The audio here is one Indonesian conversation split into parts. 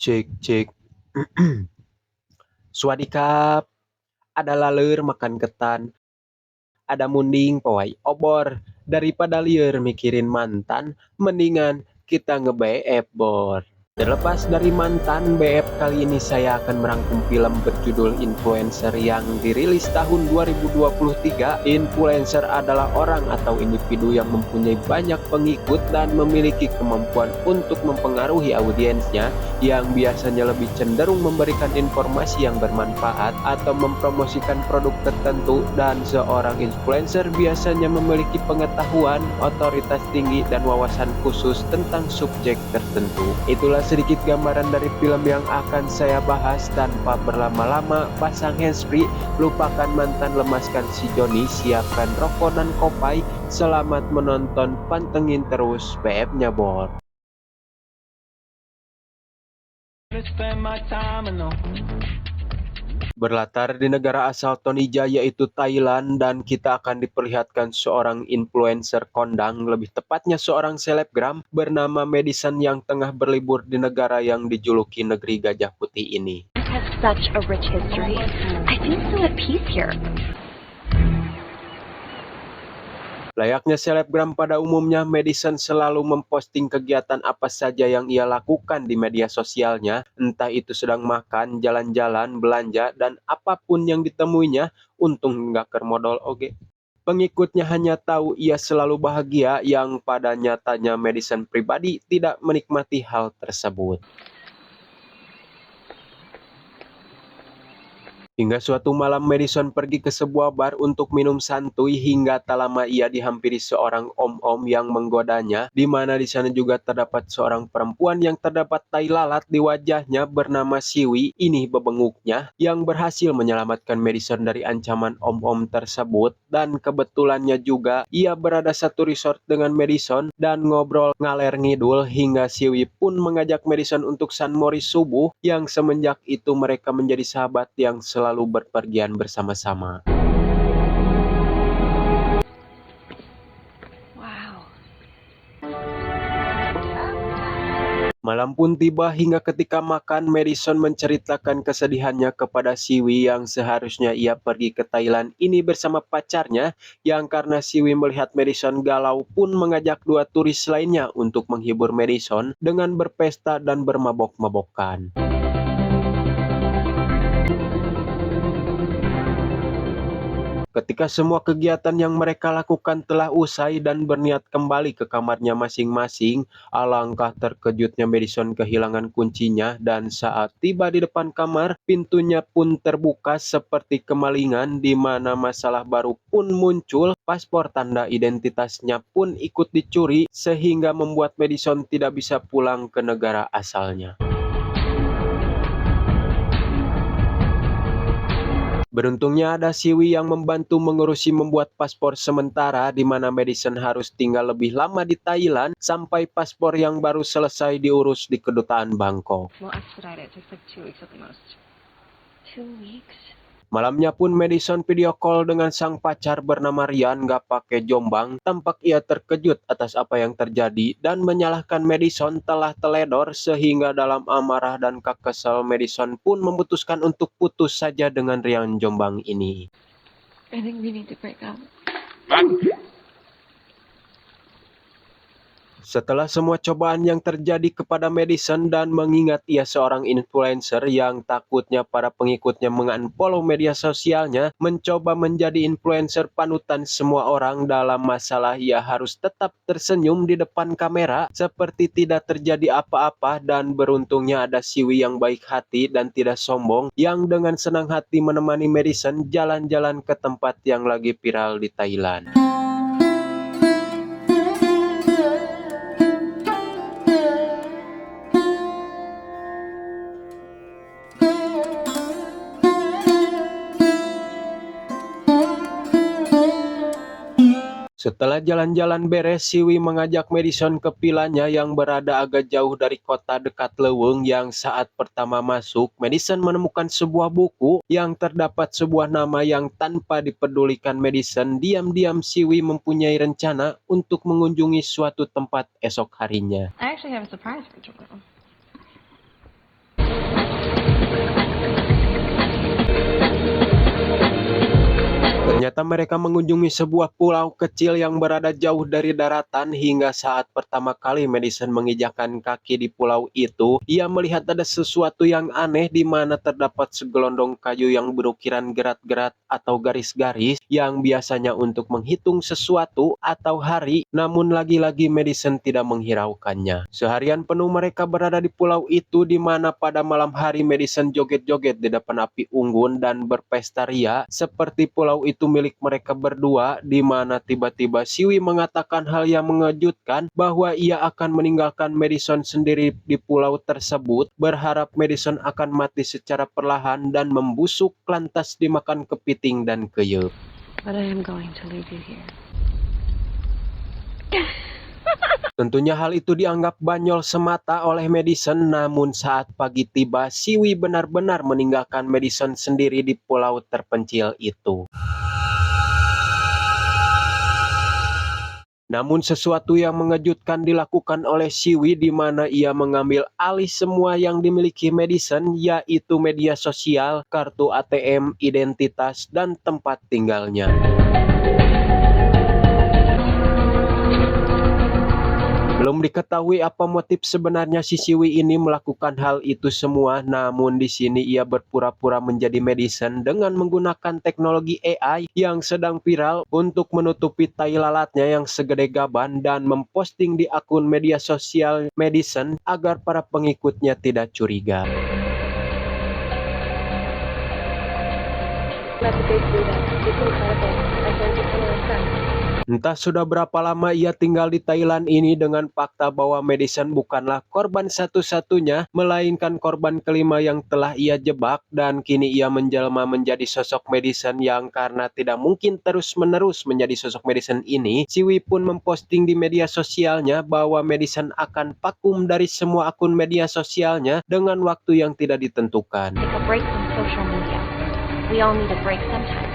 Cek cek. Swadikap, ada laleur makan ketan, ada munding pawai obor. Daripada lieur mikirin mantan, mendingan kita nge-BF bor. Terlepas dari mantan, BF kali ini saya akan merangkum film berjudul Influencer yang dirilis tahun 2023. Influencer adalah orang atau individu yang mempunyai banyak pengikut dan memiliki kemampuan untuk mempengaruhi audiensnya, yang biasanya lebih cenderung memberikan informasi yang bermanfaat atau mempromosikan produk tertentu. Dan seorang influencer biasanya memiliki pengetahuan, otoritas tinggi, dan wawasan khusus tentang subjek tertentu. Itulah sedikit gambaran dari film yang akan saya bahas. Tanpa berlama-lama, pasang handsfree, lupakan mantan, lemaskan si Joni, siapkan rokok dan kopai. Selamat menonton, pantengin terus BF-nya bor. Berlatar di negara asal Tonija yaitu Thailand, dan kita akan diperlihatkan seorang influencer kondang, lebih tepatnya seorang selebgram bernama Madison yang tengah berlibur di negara yang dijuluki negeri gajah putih ini. Has such a rich history. I feel so at peace here. Layaknya selebgram pada umumnya, Madison selalu memposting kegiatan apa saja yang ia lakukan di media sosialnya, entah itu sedang makan, jalan-jalan, belanja, dan apapun yang ditemuinya. Untung nggak kermodol oge. Pengikutnya hanya tahu ia selalu bahagia, yang pada nyatanya Madison pribadi tidak menikmati hal tersebut. Hingga suatu malam Madison pergi ke sebuah bar untuk minum santuy, hingga tak lama ia dihampiri seorang om-om yang menggodanya, di mana di sana juga terdapat seorang perempuan yang terdapat tai lalat di wajahnya bernama Siwi. Ini bebenguknya yang berhasil menyelamatkan Madison dari ancaman om-om tersebut, dan kebetulannya juga ia berada satu resort dengan Madison dan ngobrol ngaler ngidul, hingga Siwi pun mengajak Madison untuk San Moris subuh, yang semenjak itu mereka menjadi sahabat yang selalu berpergian bersama-sama. Wow. Malam pun tiba, hingga ketika makan Madison menceritakan kesedihannya kepada Siwi yang seharusnya ia pergi ke Thailand ini bersama pacarnya, yang karena Siwi melihat Madison galau pun mengajak dua turis lainnya untuk menghibur Madison dengan berpesta dan bermabok-mabokan. Ketika semua kegiatan yang mereka lakukan telah usai dan berniat kembali ke kamarnya masing-masing, alangkah terkejutnya Madison kehilangan kuncinya, dan saat tiba di depan kamar, pintunya pun terbuka seperti kemalingan, di mana masalah baru pun muncul. Paspor tanda identitasnya pun ikut dicuri, sehingga membuat Madison tidak bisa pulang ke negara asalnya. Beruntungnya ada Siwi yang membantu mengurusi membuat paspor sementara, di mana Madison harus tinggal lebih lama di Thailand sampai paspor yang baru selesai diurus di kedutaan Bangkok. We'll expedite it. It takes like 2 weeks at the most. 2 weeks? Malamnya pun Madison video call dengan sang pacar bernama Ryan gak pakai jombang. Tampak ia terkejut atas apa yang terjadi dan menyalahkan Madison telah teledor, sehingga dalam amarah dan kesal Madison pun memutuskan untuk putus saja dengan Ryan jombang ini. I think we need to break up. Setelah semua cobaan yang terjadi kepada Madison, dan mengingat ia seorang influencer yang takutnya para pengikutnya mengunfollow media sosialnya, mencoba menjadi influencer panutan semua orang dalam masalah, ia harus tetap tersenyum di depan kamera seperti tidak terjadi apa-apa. Dan beruntungnya ada Siwi yang baik hati dan tidak sombong, yang dengan senang hati menemani Madison jalan-jalan ke tempat yang lagi viral di Thailand. Setelah jalan-jalan beres, Siwi mengajak Madison ke vilanya yang berada agak jauh dari kota dekat Leweng, yang saat pertama masuk, Madison menemukan sebuah buku yang terdapat sebuah nama yang tanpa dipedulikan Madison, diam-diam Siwi mempunyai rencana untuk mengunjungi suatu tempat esok harinya. I actually have a surprise for Joel. Ternyata mereka mengunjungi sebuah pulau kecil yang berada jauh dari daratan. Hingga saat pertama kali Madison menginjakkan kaki di pulau itu, ia melihat ada sesuatu yang aneh di mana terdapat segelondong kayu yang berukiran gerat-gerat atau garis-garis yang biasanya untuk menghitung sesuatu atau hari, namun lagi-lagi Madison tidak menghiraukannya. Seharian penuh mereka berada di pulau itu, di mana pada malam hari Madison joget-joget di depan api unggun dan berpesta ria seperti pulau itu milik mereka berdua, di mana tiba-tiba Siwi mengatakan hal yang mengejutkan bahwa ia akan meninggalkan Madison sendiri di pulau tersebut, berharap Madison akan mati secara perlahan dan membusuk lantas dimakan kepiting dan keyup. But I am going to leave you here. Tentunya hal itu dianggap banyol semata oleh Madison, namun saat pagi tiba, Siwi benar-benar meninggalkan Madison sendiri di pulau terpencil itu. Namun sesuatu yang mengejutkan dilakukan oleh Siwi, di mana ia mengambil alih semua yang dimiliki Madison, yaitu media sosial, kartu ATM, identitas, dan tempat tinggalnya. Belum diketahui apa motif sebenarnya si Siwi ini melakukan hal itu semua, namun di sini ia berpura-pura menjadi Madison dengan menggunakan teknologi AI yang sedang viral untuk menutupi tai lalatnya yang segede gaban dan memposting di akun media sosial Madison agar para pengikutnya tidak curiga. That's a big Buddha. It's incredible. I learned it from my friend. Entah sudah berapa lama ia tinggal di Thailand ini, dengan fakta bahwa Madison bukanlah korban satu-satunya, melainkan korban kelima yang telah ia jebak, dan kini ia menjelma menjadi sosok Madison yang karena tidak mungkin terus-menerus menjadi sosok Madison ini, Siwi pun memposting di media sosialnya bahwa Madison akan vakum dari semua akun media sosialnya dengan waktu yang tidak ditentukan. Take a break from social media. We all need a break sometimes.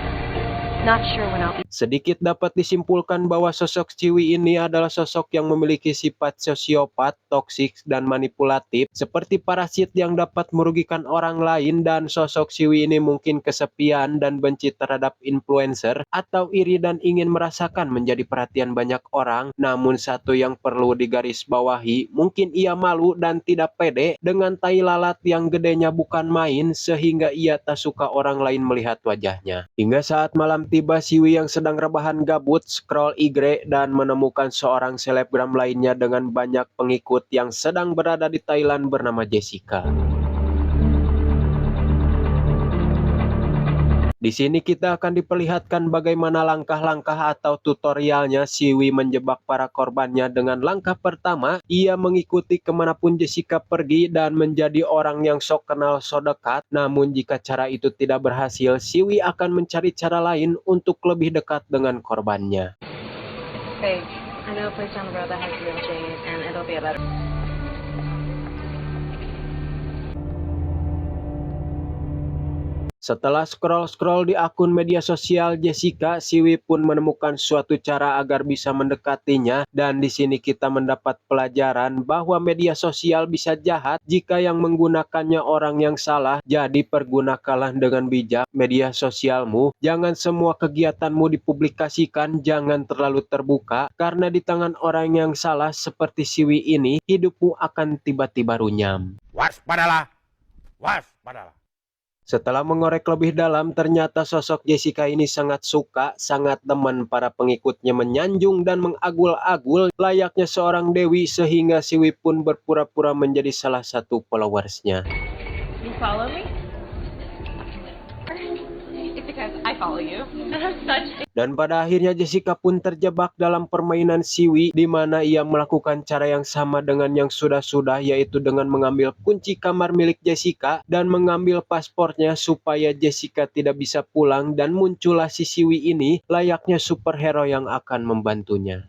Not sure when I'll be. Sedikit dapat disimpulkan bahwa sosok Siwi ini adalah sosok yang memiliki sifat sosiopat, toksik, dan manipulatif, seperti parasit yang dapat merugikan orang lain, dan sosok Siwi ini mungkin kesepian dan benci terhadap influencer, atau iri dan ingin merasakan menjadi perhatian banyak orang. Namun satu yang perlu digarisbawahi, mungkin ia malu dan tidak pede dengan tai lalat yang gedenya bukan main, sehingga ia tak suka orang lain melihat wajahnya. Hingga saat malam tiba, Siwi yang sedang rebahan gabut scroll IG dan menemukan seorang selebgram lainnya dengan banyak pengikut yang sedang berada di Thailand bernama Jessica. Di sini kita akan diperlihatkan bagaimana langkah-langkah atau tutorialnya Siwi menjebak para korbannya. Dengan langkah pertama, ia mengikuti kemanapun Jessica pergi dan menjadi orang yang sok kenal sok dekat. Namun jika cara itu tidak berhasil, Siwi akan mencari cara lain untuk lebih dekat dengan korbannya. Hey, I know a place down the road that has real jade, and it'll be a better. Setelah scroll-scroll di akun media sosial Jessica, Siwi pun menemukan suatu cara agar bisa mendekatinya, dan di sini kita mendapat pelajaran bahwa media sosial bisa jahat jika yang menggunakannya orang yang salah. Jadi pergunakanlah dengan bijak media sosialmu. Jangan semua kegiatanmu dipublikasikan, jangan terlalu terbuka, karena di tangan orang yang salah seperti Siwi ini, hidupmu akan tiba-tiba runyam. Waspadalah, waspadalah. Setelah mengorek lebih dalam, ternyata sosok Jessica ini sangat suka, sangat demen para pengikutnya menyanjung dan mengagul-agul layaknya seorang dewi, sehingga Siwi pun berpura-pura menjadi salah satu followersnya. You follow me? It's because I follow you. Such. Dan pada akhirnya Jessica pun terjebak dalam permainan Siwi, di mana ia melakukan cara yang sama dengan yang sudah-sudah, yaitu dengan mengambil kunci kamar milik Jessica dan mengambil paspornya supaya Jessica tidak bisa pulang, dan muncullah si Siwi ini layaknya superhero yang akan membantunya.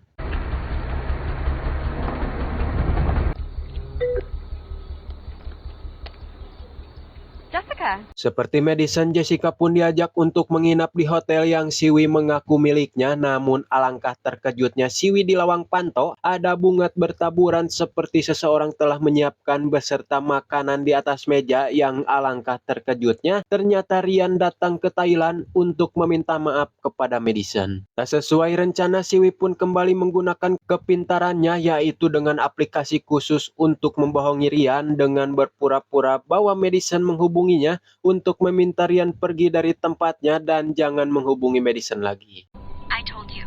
Jessica. Seperti Madison, Jessica pun diajak untuk menginap di hotel yang Siwi mengaku miliknya, namun alangkah terkejutnya Siwi di lawang pantau ada bunga bertaburan seperti seseorang telah menyiapkan beserta makanan di atas meja. Yang alangkah terkejutnya ternyata Rian datang ke Thailand untuk meminta maaf kepada Madison. Tak sesuai rencana, Siwi pun kembali menggunakan kepintarannya, yaitu dengan aplikasi khusus untuk membohongi Rian dengan berpura-pura bahwa Madison menghubunginya untuk meminta Rian pergi dari tempatnya dan jangan menghubungi Madison lagi. I told you.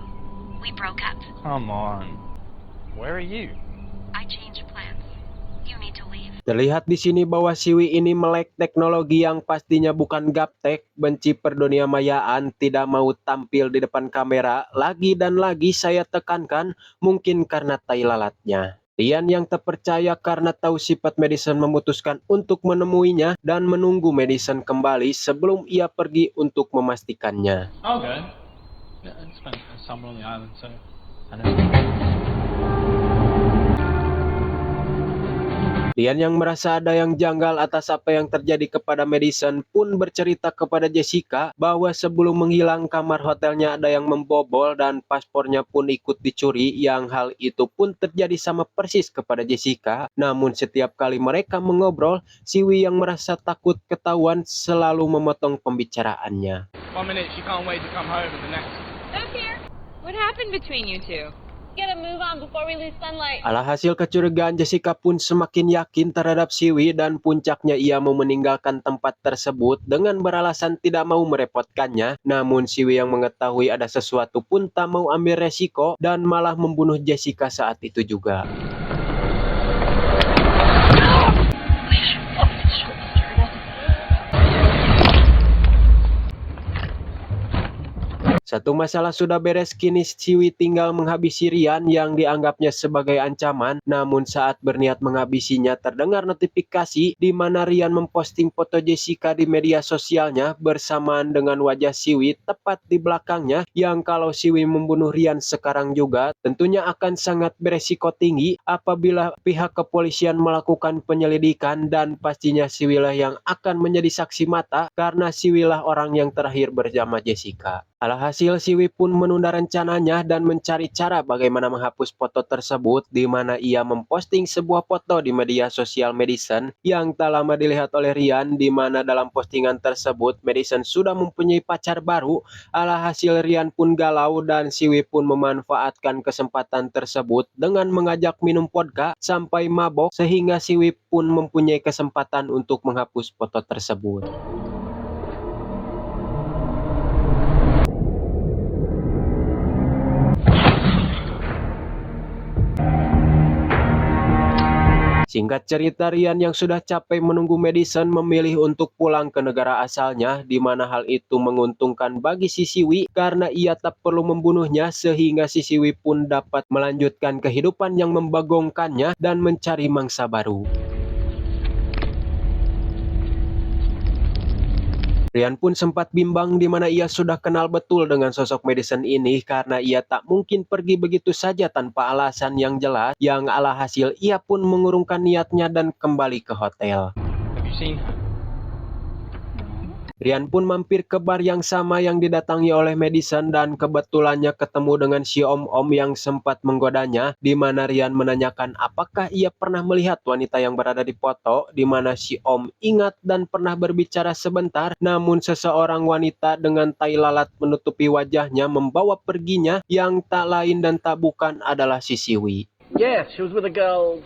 We broke up. Come on. Where are you? I changed plans. You need to leave. Terlihat di sini bahwa Siwi ini melek teknologi yang pastinya bukan gaptek, benci perdunia mayaan, tidak mau tampil di depan kamera. Lagi dan lagi saya tekankan, mungkin karena tai lalatnya. Rian yang terpercaya karena tahu sifat Madison memutuskan untuk menemuinya dan menunggu Madison kembali sebelum ia pergi untuk memastikannya. I'll go. Yeah, I spent summer on the island, so I know. Rian yang merasa ada yang janggal atas apa yang terjadi kepada Madison pun bercerita kepada Jessica bahwa sebelum menghilang kamar hotelnya ada yang membobol dan paspornya pun ikut dicuri, yang hal itu pun terjadi sama persis kepada Jessica. Namun setiap kali mereka mengobrol, Siwi yang merasa takut ketahuan selalu memotong pembicaraannya. 1 minute, she can't wait to come home, and the next. What happened between you two? Gotta move on before we lose sunlight. Alhasil kecurigaan Jessica pun semakin yakin terhadap Siwi dan puncaknya ia mau meninggalkan tempat tersebut dengan beralasan tidak mau merepotkannya. Namun Siwi yang mengetahui ada sesuatu pun tak mau ambil resiko dan malah membunuh Jessica saat itu juga. Satu masalah sudah beres, kini Siwi tinggal menghabisi Rian yang dianggapnya sebagai ancaman. Namun saat berniat menghabisinya terdengar notifikasi di mana Rian memposting foto Jessica di media sosialnya bersamaan dengan wajah Siwi tepat di belakangnya, yang kalau Siwi membunuh Rian sekarang juga tentunya akan sangat beresiko tinggi apabila pihak kepolisian melakukan penyelidikan, dan pastinya Siwilah yang akan menjadi saksi mata karena Siwilah orang yang terakhir bersama Jessica. Alhasil Siwi pun menunda rencananya dan mencari cara bagaimana menghapus foto tersebut, di mana ia memposting sebuah foto di media sosial Madison yang tak lama dilihat oleh Rian, di mana dalam postingan tersebut Madison sudah mempunyai pacar baru. Alhasil Rian pun galau dan Siwi pun memanfaatkan kesempatan tersebut dengan mengajak minum vodka sampai mabok, sehingga Siwi pun mempunyai kesempatan untuk menghapus foto tersebut. Singkat cerita, Rian yang sudah capek menunggu Madison memilih untuk pulang ke negara asalnya, di mana hal itu menguntungkan bagi si Siwi karena ia tak perlu membunuhnya, sehingga si Siwi pun dapat melanjutkan kehidupan yang membagongkannya dan mencari mangsa baru. Rian pun sempat bimbang di mana ia sudah kenal betul dengan sosok Madison ini karena ia tak mungkin pergi begitu saja tanpa alasan yang jelas, yang alhasil ia pun mengurungkan niatnya dan kembali ke hotel. Have you seen her? Rian pun mampir ke bar yang sama yang didatangi oleh Madison dan kebetulannya ketemu dengan si om-om yang sempat menggodanya, di mana Rian menanyakan apakah ia pernah melihat wanita yang berada di foto, di mana si om ingat dan pernah berbicara sebentar, namun seseorang wanita dengan tai lalat menutupi wajahnya membawa perginya, yang tak lain dan tak bukan adalah si Siwi. Yeah, she was with a girl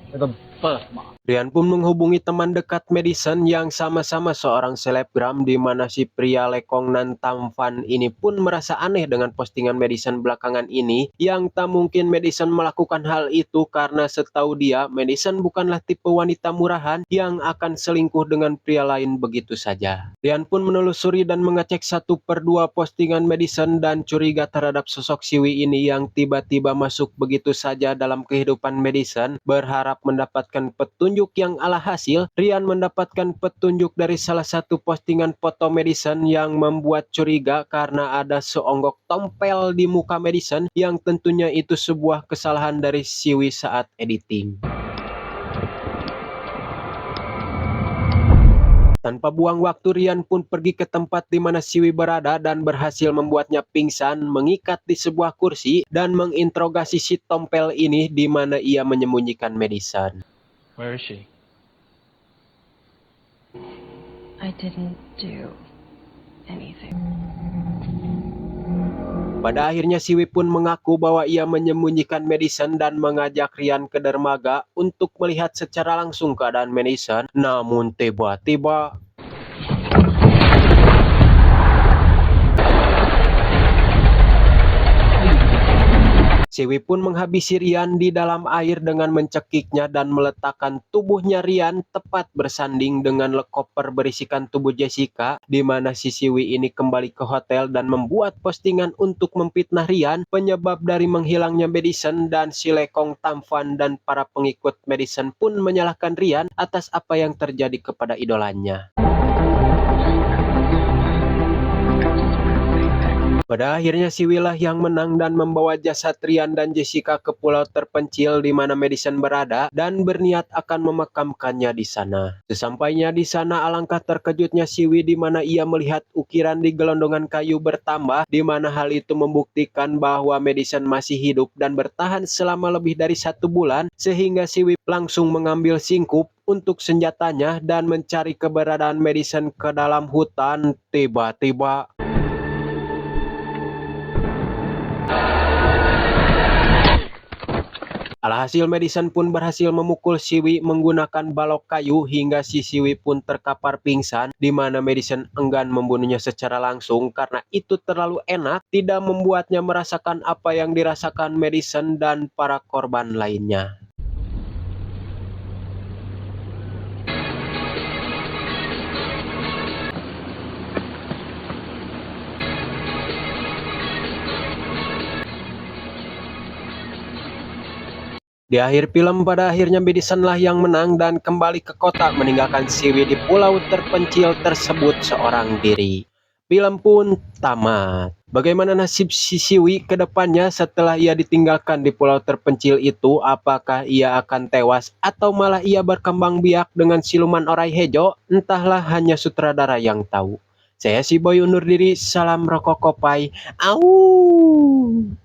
with a birthmark. Rian pun menghubungi teman dekat Madison yang sama-sama seorang selebgram, di mana si pria lekong nan tampan ini pun merasa aneh dengan postingan Madison belakangan ini, yang tak mungkin Madison melakukan hal itu karena setahu dia Madison bukanlah tipe wanita murahan yang akan selingkuh dengan pria lain begitu saja. Rian pun menelusuri dan mengecek 1/2 postingan Madison dan curiga terhadap sosok Siwi ini yang tiba-tiba masuk begitu saja dalam kehidupan Madison, berharap mendapatkan petunjuk, yang alhasil Rian mendapatkan petunjuk dari salah satu postingan foto Madison yang membuat curiga karena ada seonggok tompel di muka Madison, yang tentunya itu sebuah kesalahan dari Siwi saat editing. Tanpa buang waktu, Rian pun pergi ke tempat di mana Siwi berada dan berhasil membuatnya pingsan, mengikat di sebuah kursi, dan menginterogasi si tompel ini di mana ia menyembunyikan Madison. Where is she? I didn't do anything. Pada akhirnya Siwi pun mengaku bahwa ia menyembunyikan Madison dan mengajak Rian ke dermaga untuk melihat secara langsung keadaan Madison. Namun tiba-tiba Siwi pun menghabisi Rian di dalam air dengan mencekiknya dan meletakkan tubuhnya Rian tepat bersanding dengan koper berisikan tubuh Jessica, di mana si Siwi ini kembali ke hotel dan membuat postingan untuk memfitnah Rian, penyebab dari menghilangnya Madison, dan si lekong tampan dan para pengikut Madison pun menyalahkan Rian atas apa yang terjadi kepada idolanya. Pada akhirnya Siwi lah yang menang dan membawa jasad Rian dan Jessica ke pulau terpencil di mana Madison berada dan berniat akan memakamkannya di sana. Sesampainya di sana, alangkah terkejutnya Siwi di mana ia melihat ukiran di gelondongan kayu bertambah, di mana hal itu membuktikan bahwa Madison masih hidup dan bertahan selama lebih dari 1 bulan, sehingga Siwi langsung mengambil singkup untuk senjatanya dan mencari keberadaan Madison ke dalam hutan. Tiba-tiba alhasil Madison pun berhasil memukul Siwi menggunakan balok kayu hingga si Siwi pun terkapar pingsan, di mana Madison enggan membunuhnya secara langsung karena itu terlalu enak, tidak membuatnya merasakan apa yang dirasakan Madison dan para korban lainnya. Di akhir film, pada akhirnya Madison lah yang menang dan kembali ke kota, meninggalkan Siwi di pulau terpencil tersebut seorang diri. Film pun tamat. Bagaimana nasib si Siwi ke depannya setelah ia ditinggalkan di pulau terpencil itu? Apakah ia akan tewas atau malah ia berkembang biak dengan siluman orai hejo? Entahlah, hanya sutradara yang tahu. Saya si Boy undur diri, salam rokok kopai. Au!